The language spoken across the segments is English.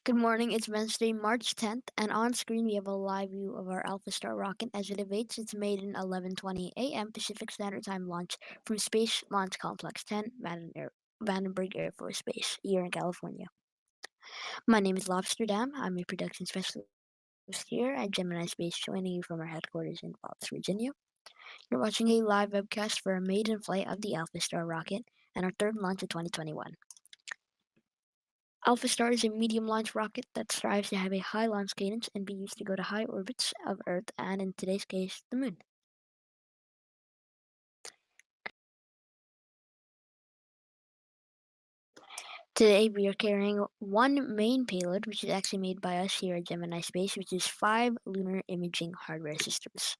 Good morning, it's Wednesday, March 10th, and on screen we have a live view of our Alphastar rocket as it awaits its maiden 11:20 a.m. Pacific Standard Time launch from Space Launch Complex 10, Vandenburg Air Force Base, here in California. My name is Lobster Dam. I'm a production specialist here at Gemini Space, joining you from our headquarters in Bob's, Virginia. You're watching a live webcast for a maiden flight of the Alphastar rocket and our third launch of 2021. Alphastar is a medium launch rocket that strives to have a high launch cadence and be used to go to high orbits of Earth and, in today's case, the Moon. Today we are carrying one main payload, which is actually made by us here at Gemini Space, which is 5 lunar imaging hardware systems.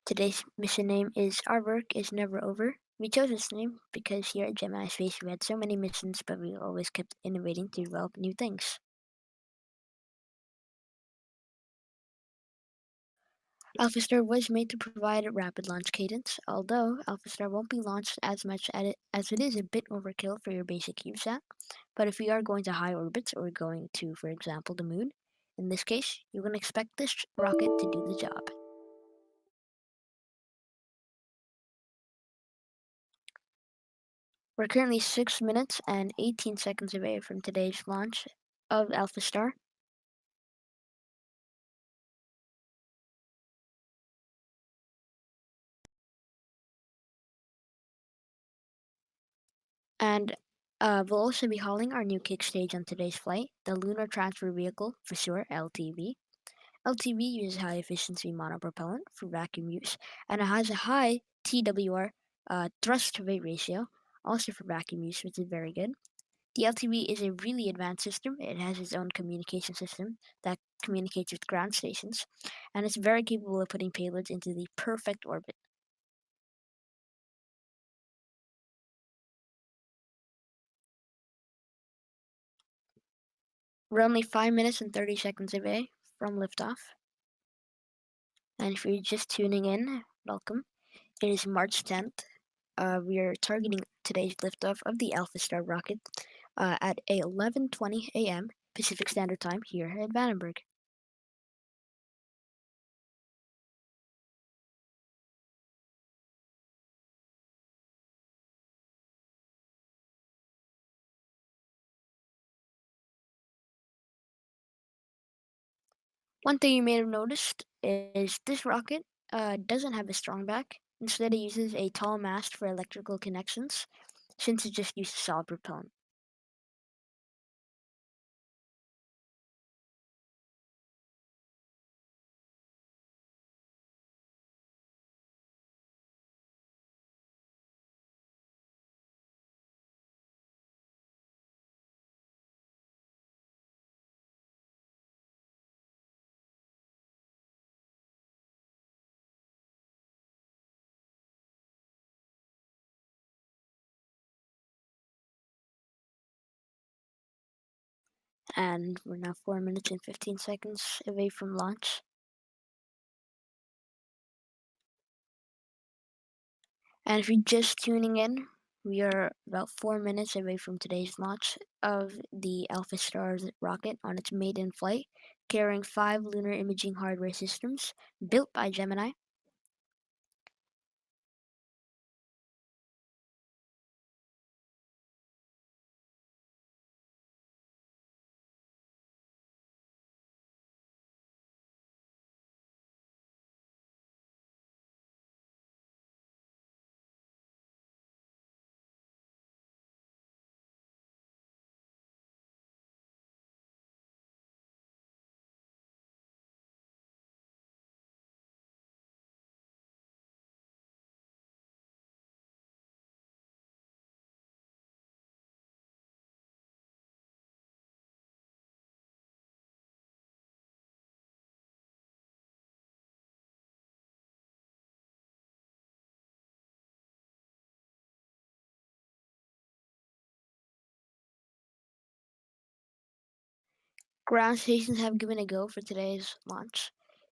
Today's mission name is Our Work Is Never Over. We chose this name because here at Gemini Space we had so many missions, but we always kept innovating to develop new things. Alphastar was made to provide a rapid launch cadence, although Alphastar won't be launched as much as it is a bit overkill for your basic CubeSat. But if we are going to high orbits or going to, for example, the Moon, in this case, you can expect this rocket to do the job. We're currently 6 minutes and 18 seconds away from today's launch of Alphastar. And we'll also be hauling our new kick stage on today's flight, the Lunar Transfer Vehicle, for short, LTV. LTV uses high efficiency monopropellant for vacuum use, and it has a high TWR thrust to weight ratio, also for vacuum use, which is very good. The LTV is a really advanced system. It has its own communication system that communicates with ground stations, and it's very capable of putting payloads into the perfect orbit. We're only 5 minutes and 30 seconds away from liftoff. And if you're just tuning in, welcome. It is March 10th. We are targeting today's liftoff of the Alphastar rocket at 11:20 a.m. Pacific Standard Time here at Vandenburg. One thing you may have noticed is this rocket doesn't have a strong back. Instead, it uses a tall mast for electrical connections, since it just uses solid propellant. And we're now 4 minutes and 15 seconds away from launch. And if you're just tuning in, we are about 4 minutes away from today's launch of the Alphastar rocket on its maiden flight, carrying 5 lunar imaging hardware systems built by Gemini. Ground stations have given a go for today's launch.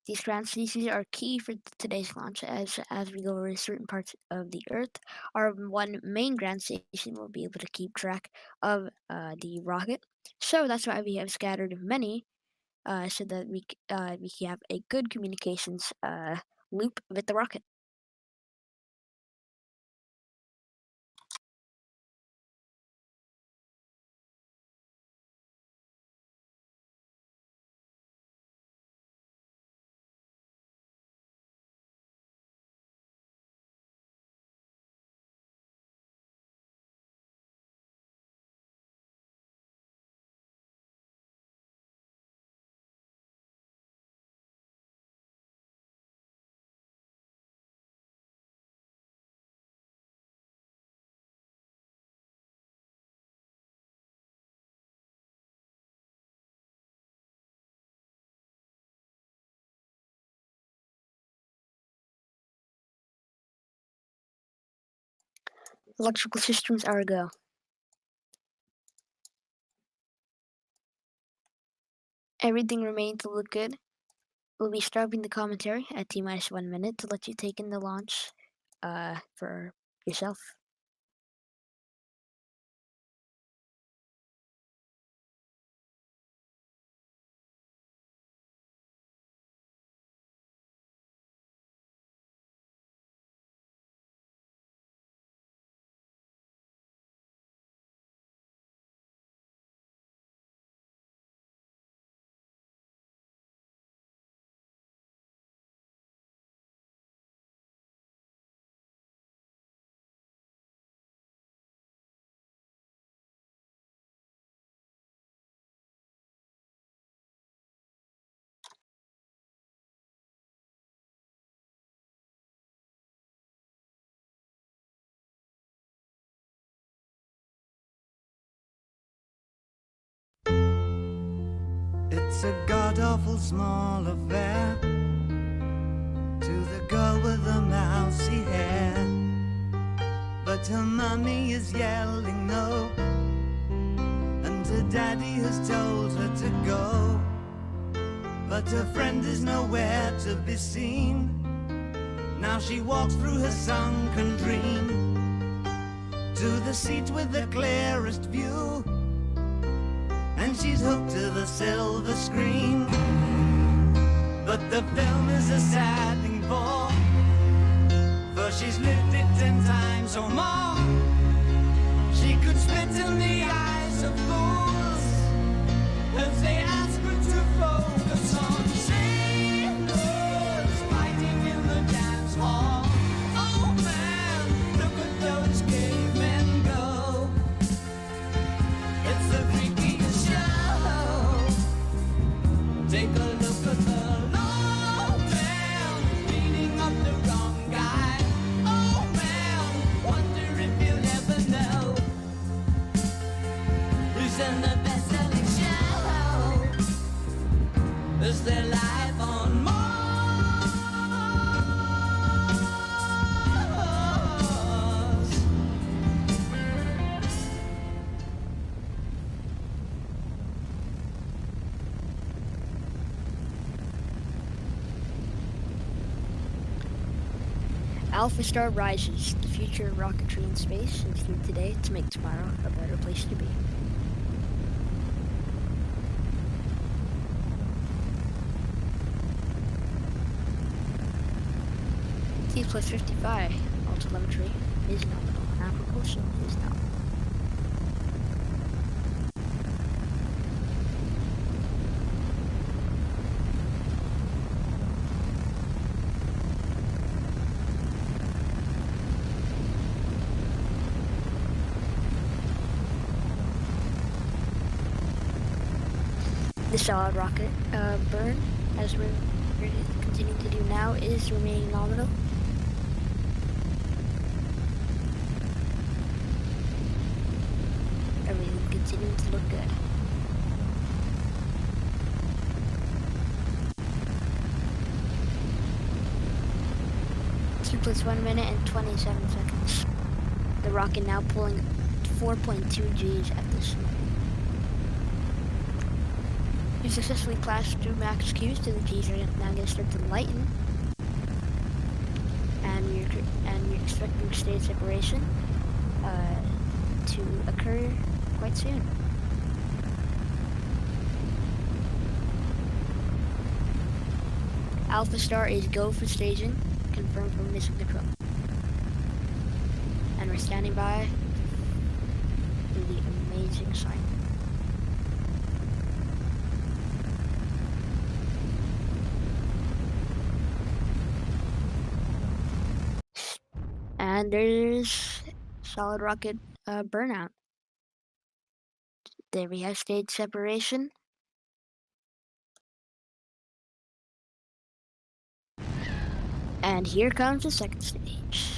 These ground stations are key for today's launch as we go over certain parts of the Earth. Our one main ground station will be able to keep track of the rocket. So that's why we have scattered many so that we can have a good communications loop with the rocket. Electrical systems are a go. Everything remains to look good. We'll be stopping the commentary at T-minus 1 minute to let you take in the launch for yourself. It's a god-awful small affair to the girl with the mousy hair, but her mummy is yelling no, and her daddy has told her to go, but her friend is nowhere to be seen. Now she walks through her sunken dream to the seat with the clearest view, and she's hooked to the silver screen. But the film is a sad thing for she's lived it 10 times or more. She could spit in the eyes of fools if they ask her to focus on sailors fighting in the dance hall. Oh man, look at those cavemen go. It's the freakiest show. Take a look at the low man beating up the wrong guy. Oh man, wonder if you'll ever know who's in the best-selling show. Is there life on Mars? Alphastar rises. The future of rocketry in space is here today to make tomorrow a better place to be. T plus 55. All telemetry is nominal. Our propulsion is nominal. The solid rocket burn, as we're continuing to do now, is remaining nominal. Everything continuing to look good. T plus 1 minute and 27 seconds. The rocket now pulling 4.2 Gs at this moment. We successfully passed through max Qs to the Gs are now going to start to lighten, and we're expecting stage separation to occur quite soon. Alphastar is go for staging, confirmed from mission control. And we're standing by for the amazing sight. And there's solid rocket burnout. There we have stage separation. And here comes the second stage.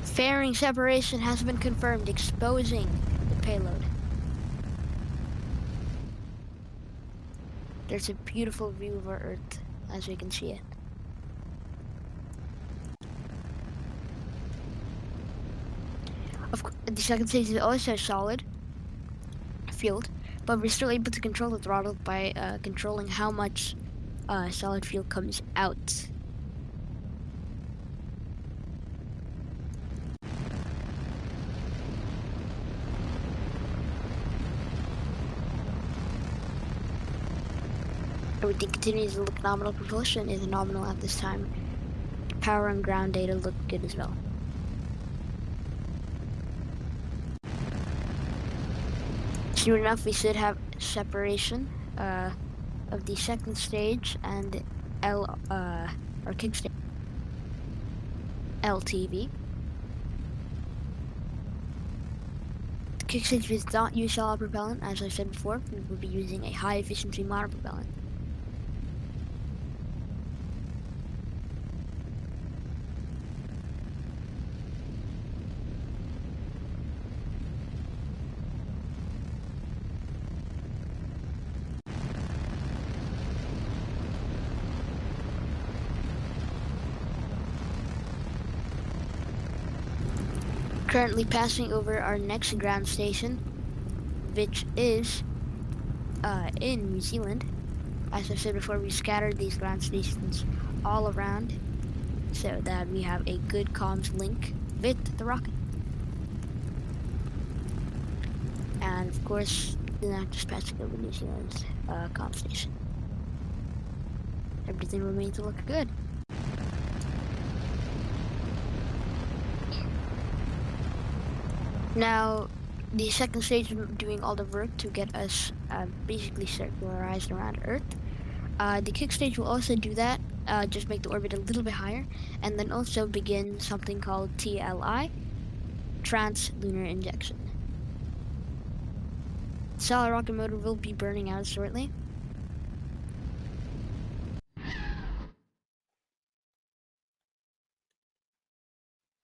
Fairing separation has been confirmed, exposing the payload. There's a beautiful view of our Earth as we can see it. The second stage is also solid fueled, but we're still able to control the throttle by controlling how much solid fuel comes out. Everything continues to look nominal. Propulsion is nominal at this time. Power and ground data look good as well. Soon enough, we should have separation of the second stage and our kick stage LTV. The kick stage does not use solid propellant, as I said before. We will be using a high efficiency monopropellant. Currently passing over our next ground station, which is in New Zealand. As I said before, we scattered these ground stations all around so that we have a good comms link with the rocket. And of course, then just passing over New Zealand's comm station. Everything remains to look good. Now, the second stage is doing all the work to get us basically circularized around Earth. The kick stage will also do that, just make the orbit a little bit higher, and then also begin something called TLI, Trans-Lunar Injection. The solid rocket motor will be burning out shortly.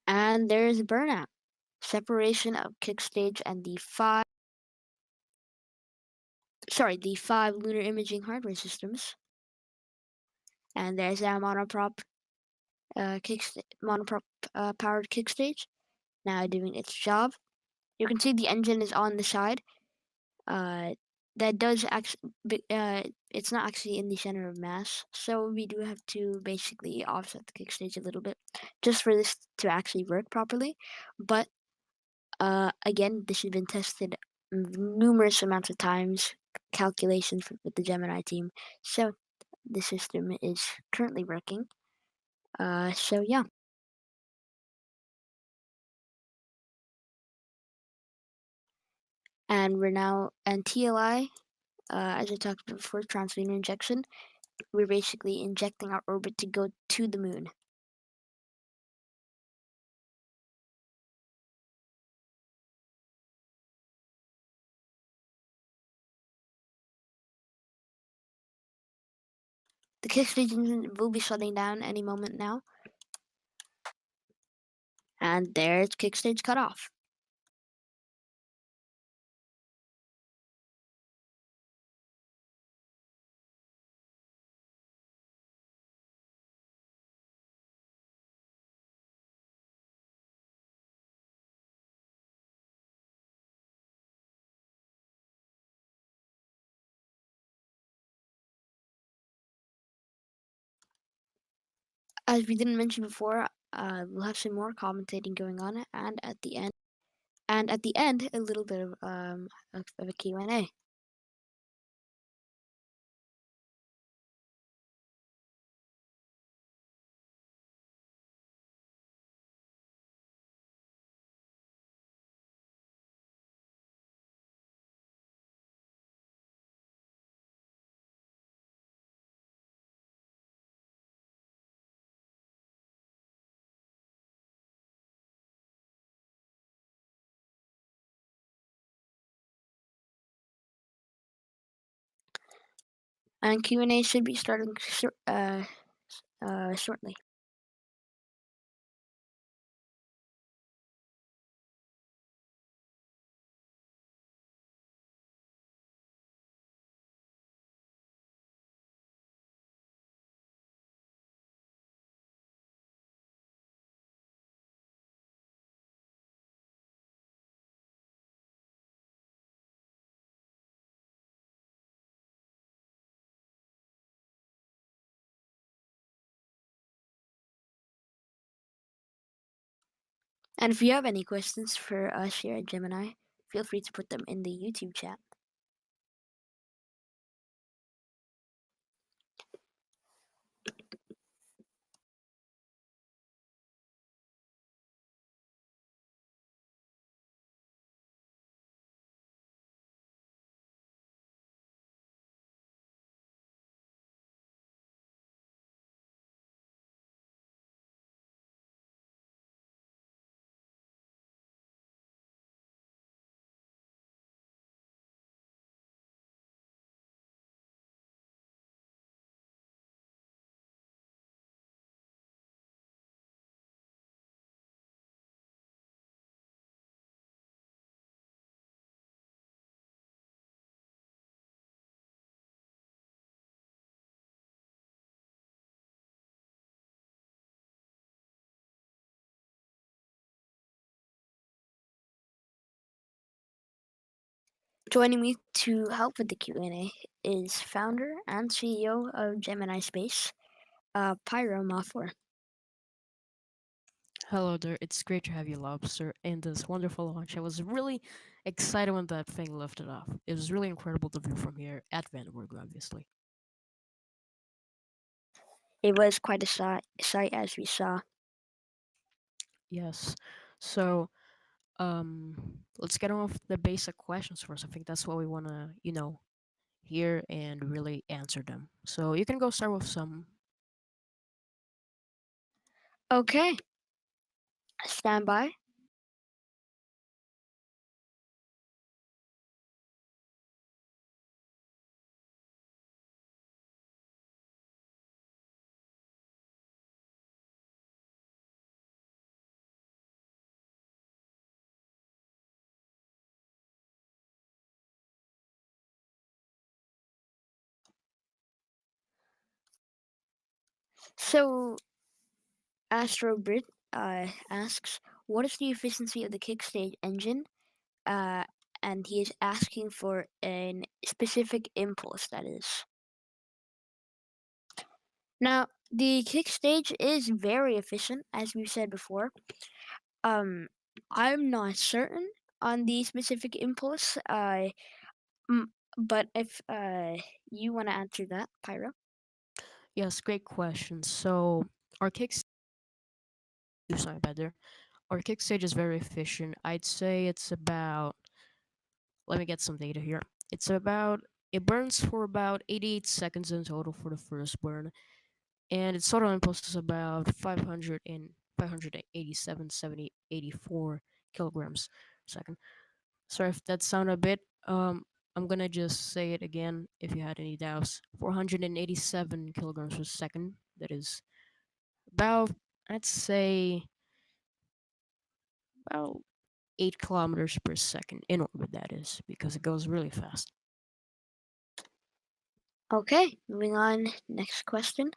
And there's burnout. Separation of kick stage and the five lunar imaging hardware systems. And there's our monoprop powered kick stage now doing its job. You can see the engine is on the side. That does actually, it's not actually in the center of mass, so we do have to basically offset the kick stage a little bit just for this to actually work properly. But again, this has been tested numerous amounts of times, calculations with the Gemini team, so the system is currently working. So yeah. And we're now, and TLI, as I talked about before, translunar injection, we're basically injecting our orbit to go to the moon. The kick station will be shutting down any moment now. And there's kick stage cut off. As we didn't mention before, we'll have some more commentating going on, and at the end, a little bit of a Q&A. And Q&A should be starting shortly. And if you have any questions for us here at Gemini, feel free to put them in the YouTube chat. Joining me to help with the Q&A is founder and CEO of Gemini Space, Pyro Mathur. Hello there, it's great to have you, Lobster, in this wonderful launch. I was really excited when that thing lifted off. It was really incredible to view from here at Vandenburg, obviously. It was quite a sight as we saw. Yes. So, let's get on with the basic questions first. I think that's what we want to, hear and really answer them. So you can go start with some. Okay, stand by. So, Astrobrit asks, what is the efficiency of the kickstage engine? Uh, and he is asking for a specific impulse, that is. Now, the kickstage is very efficient, as we said before. Um, I'm not certain on the specific impulse. But if you want to answer that, Pyro. Yes, great question. So our kick, sorry about there. Our kick stage is very efficient. I'd say it's about, let me get some data here. It burns for about 88 seconds in total for the first burn, and its total impulse is about 587, 70, 84 kilograms per second. Sorry if that sounded a bit, I'm gonna just say it again if you had any doubts. 487 kilograms per second. That is about, I'd say, about 8 kilometers per second in orbit, that is, because it goes really fast. Okay, moving on. Next question.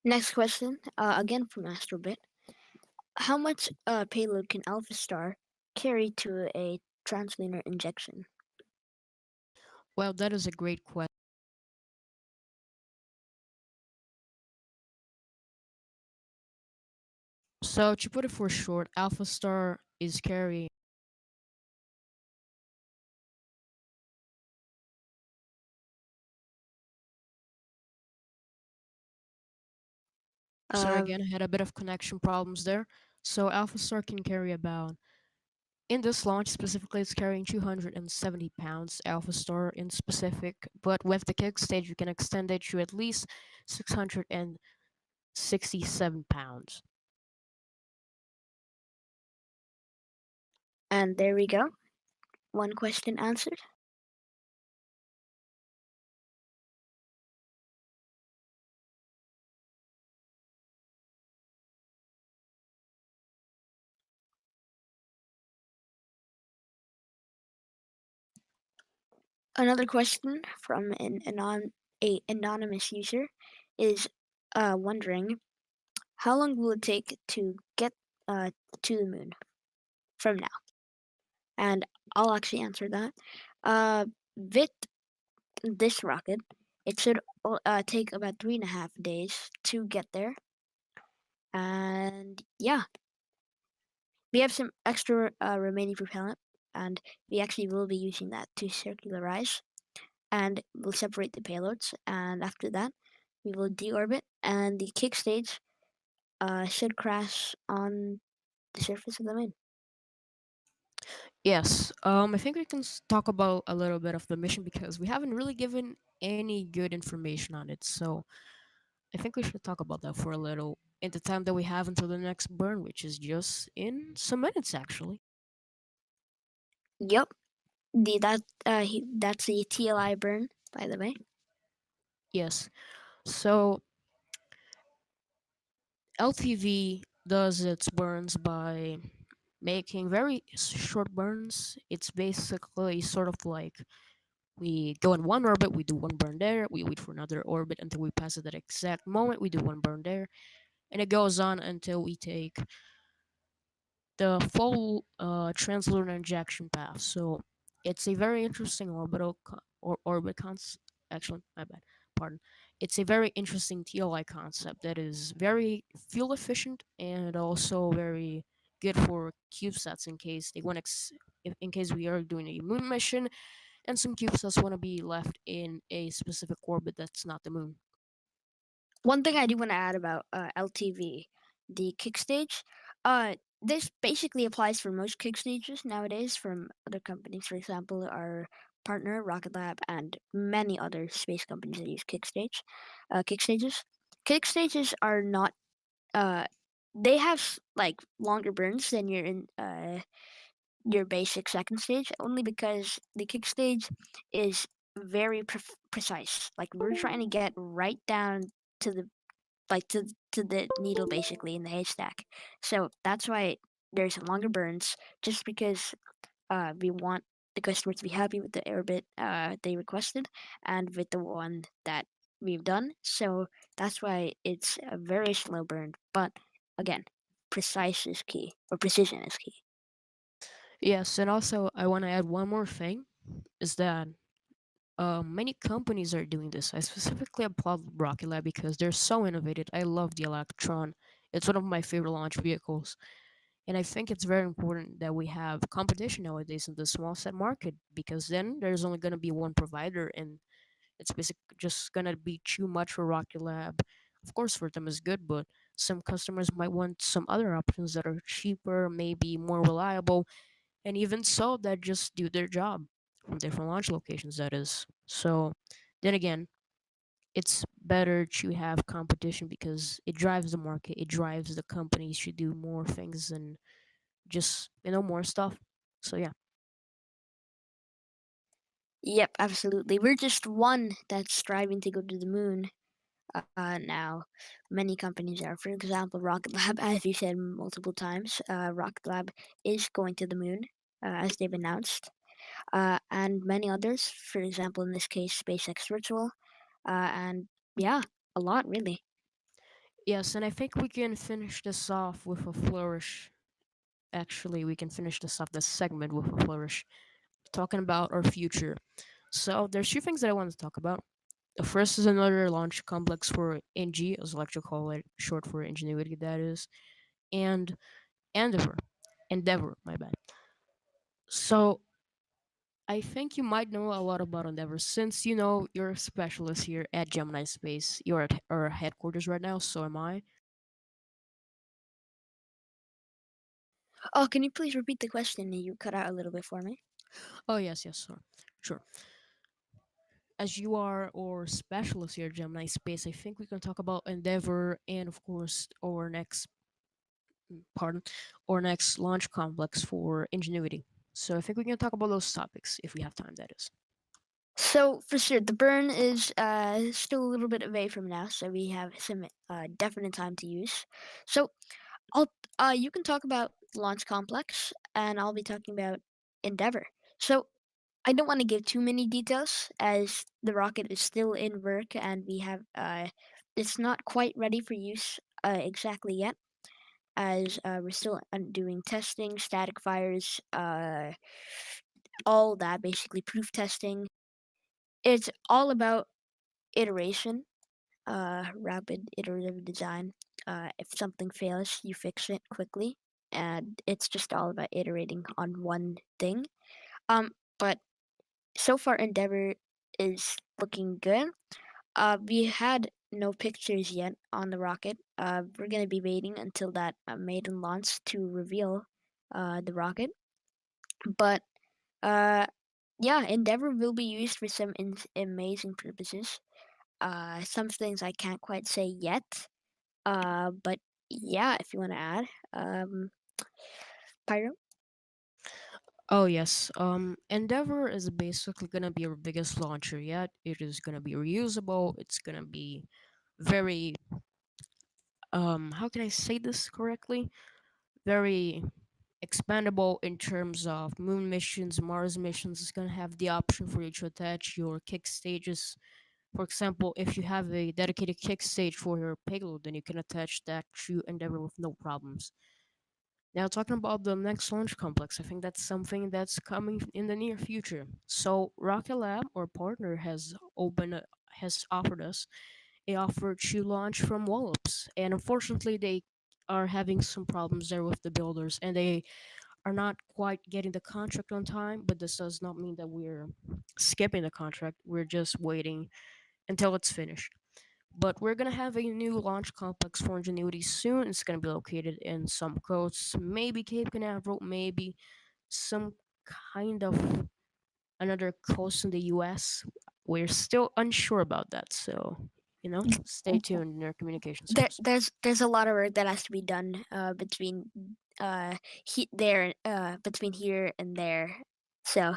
Next question, again from Astrobit. How much payload can Alphastar carry to a translunar injection? Well, that is a great question. So to put it for short, Alpha Star is carrying. Sorry Uh, again, I had a bit of connection problems there. So Alpha Star can carry about, in this launch specifically, it's carrying 270 pounds Alpha Star in specific, but with the kick stage, you can extend it to at least 667 pounds. and there we go. One question answered. Another question from a anonymous user is wondering how long will it take to get uh, to the moon from now? And I'll actually answer that. Uh, with this rocket, it should take about 3.5 days to get there. And yeah, we have some extra remaining propellant, and we actually will be using that to circularize, and we'll separate the payloads. And after that, we will deorbit, and the kick stage should crash on the surface of the moon. Yes, I think we can talk about a little bit of the mission because we haven't really given any good information on it. So I think we should talk about that for a little in the time that we have until the next burn, which is just in some minutes, actually. Yep, that's the TLI burn, by the way. Yes. So LTV does its burns by making very short burns. It's basically sort of like we go in one orbit, we do one burn there, we wait for another orbit until we pass at that exact moment, we do one burn there, and it goes on until we take the full translunar injection path. So it's a very interesting orbit concept. Actually, my bad. Pardon. It's a very interesting TLI concept that is very fuel efficient and also very good for CubeSats in case they want in case we are doing a moon mission and some CubeSats want to be left in a specific orbit that's not the moon. One thing I do want to add about LTV, the kick stage, this basically applies for most kick stages nowadays from other companies. For example, our partner Rocket Lab and many other space companies that use kick stages. Kick stages are not. Uh, they have like longer burns than your basic second stage, only because the kick stage is very precise. Like we're trying to get right down to the to the needle basically in the haystack. So that's why there's longer burns, just because we want the customer to be happy with the orbit they requested and with the one that we've done. So that's why it's a very slow burn. But again, precise is key, or precision is key. Yes, and also I want to add one more thing is that many companies are doing this. I specifically applaud Rocket Lab because they're so innovative. I love the Electron. It's one of my favorite launch vehicles. And I think it's very important that we have competition nowadays in the small set market because then there's only going to be one provider and it's basically just going to be too much for Rocket Lab. Of course, for them is good, but some customers might want some other options that are cheaper, maybe more reliable, and even so that just do their job from different launch locations, that is. So then again, it's better to have competition because it drives the market, it drives the companies to do more things and just more stuff. So yeah. Yep, absolutely. We're just one that's striving to go to the moon. Now, many companies are. For example, Rocket Lab, as you said multiple times, Rocket Lab is going to the moon, as they've announced, and many others. For example, in this case, SpaceX Virtual, and yeah, a lot really. Yes, and I think we can finish this off with a flourish. Actually, we can finish this off this segment with a flourish, talking about our future. So there's two things that I want to talk about. The first is another launch complex for NG, as I like to call it, short for ingenuity, that is, and Endeavor. Endeavor, my bad. So I think you might know a lot about Endeavor since you know you're a specialist here at Gemini Space. You're at our headquarters right now, so am I. Oh, can you please repeat the question? You cut out a little bit for me. Oh yes, yes, sir. Sure. As you are our specialist here at Gemini Space, I think we can talk about Endeavor and of course pardon, our next launch complex for Ingenuity. So I think we can talk about those topics if we have time. That is. So for sure, the burn is still a little bit away from now, so we have some definite time to use. So I'll you can talk about Launch Complex, and I'll be talking about Endeavor. So I don't want to give too many details, as the rocket is still in work, and we have it's not quite ready for use exactly yet, as we're still doing testing, static fires, all that basically proof testing. It's all about iteration, rapid iterative design. If something fails, you fix it quickly, and it's just all about iterating on one thing. But so far, Endeavor is looking good. We had no pictures yet on the rocket. We're gonna be waiting until that maiden launch to reveal the rocket. But uh, yeah, Endeavor will be used for some amazing purposes. Some things I can't quite say yet. But yeah, if you want to add, Pyro. Oh yes. Endeavor is basically gonna be our biggest launcher yet. It is gonna be reusable. It's gonna be very how can I say this correctly? Very expandable in terms of moon missions, Mars missions. It's gonna have the option for you to attach your kick stages. For example, if you have a dedicated kick stage for your payload, then you can attach that to Endeavor with no problems. Now, talking about the next launch complex, I think that's something that's coming in the near future. So, Rocket Lab, our partner, has offered us a offer to launch from Wallops, and unfortunately, they are having some problems there with the builders, and they are not quite getting the contract on time. But this does not mean that we're skipping the contract. We're just waiting until it's finished. But we're gonna have a new launch complex for Ingenuity soon. It's gonna be located in some coasts, maybe Cape Canaveral, maybe some kind of another coast in the US. We're still unsure about that, so stay tuned in your communication source. There's a lot of work that has to be done between between here and there. So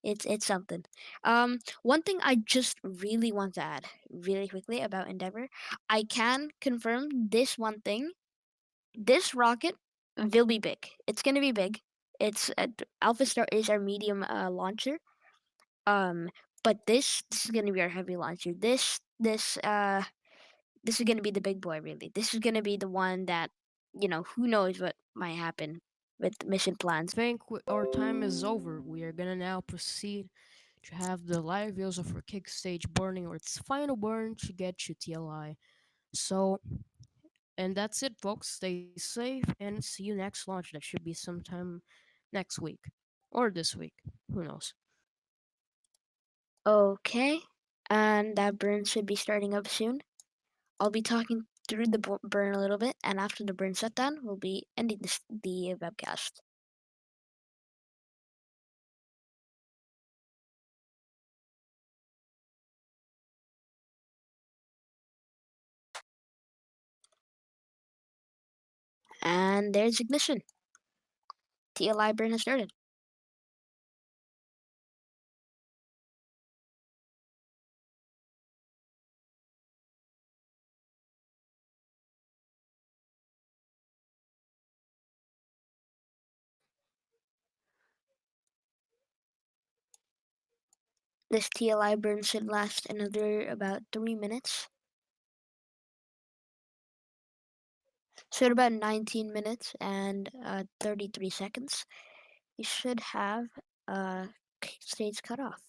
it's something. One thing I just really want to add really quickly about Endeavor, I can confirm this one thing. This rocket will be big. It's gonna be big. It's Alpha Star is our medium launcher. Um, but this is gonna be our heavy launcher. This is gonna be the big boy, really. This is gonna be the one that, who knows what might happen with mission plans. Our time is over. We are gonna now proceed to have the live views of our kick stage burning or its final burn to get to TLI. So, and that's it, folks. Stay safe and see you next launch. That should be sometime next week or this week. Who knows? Okay, and that burn should be starting up soon. I'll be talking through the burn a little bit, and after the burn shutdown, we'll be ending the webcast. And there's ignition. TLI burn has started. This TLI burn should last another about 3 minutes. So at about 19 minutes and 33 seconds, you should have stage cut off.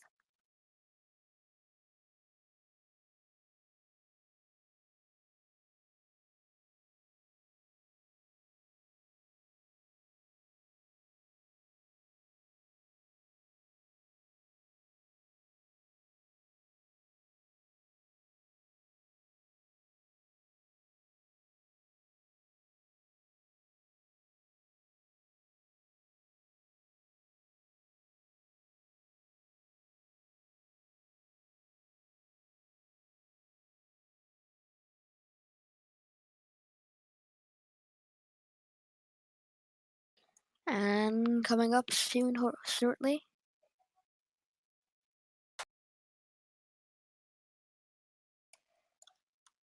And coming up soon, shortly.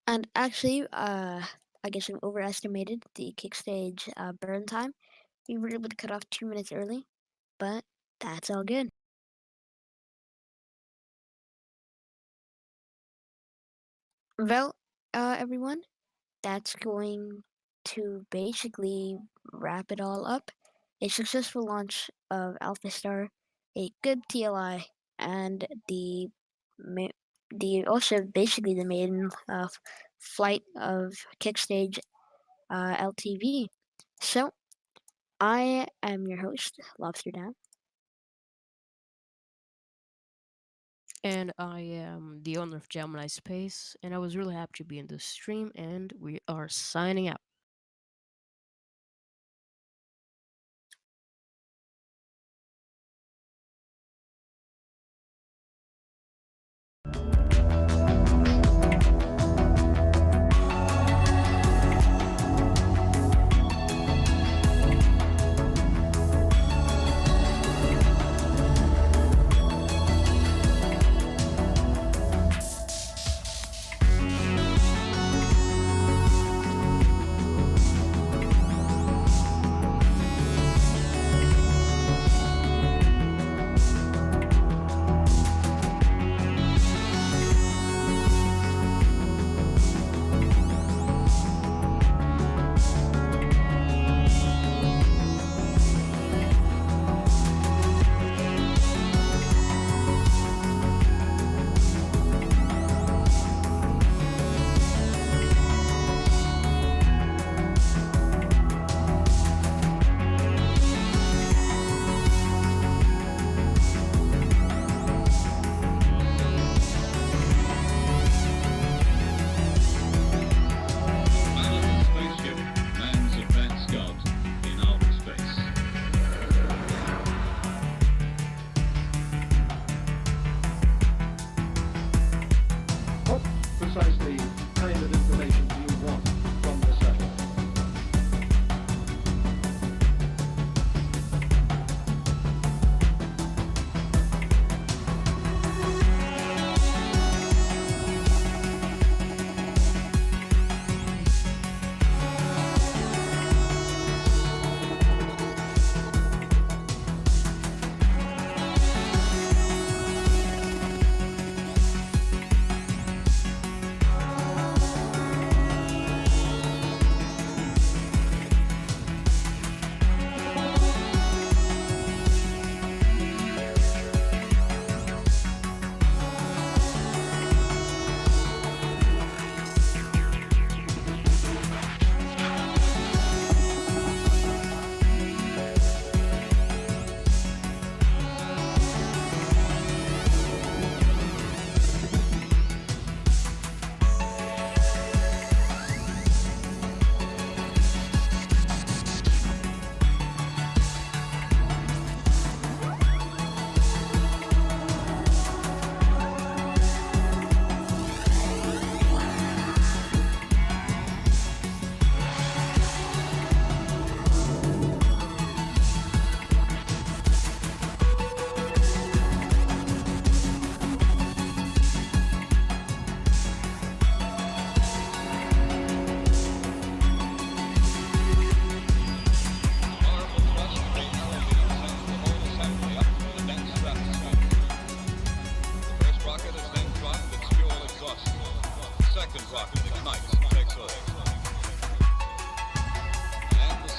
And actually, I guess we overestimated the kick stage burn time. We were able to cut off 2 minutes early, but that's all good. Well, everyone, that's going to basically wrap it all up. A successful launch of Alphastar, a good TLI, and the also basically the maiden flight of kickstage LTV. So I am your host, Lobster Down. And I am the owner of Gemini Space, and I was really happy to be in this stream, and we are signing out.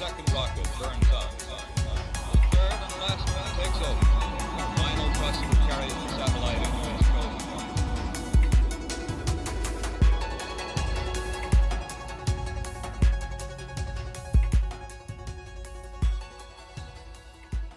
second rocket burns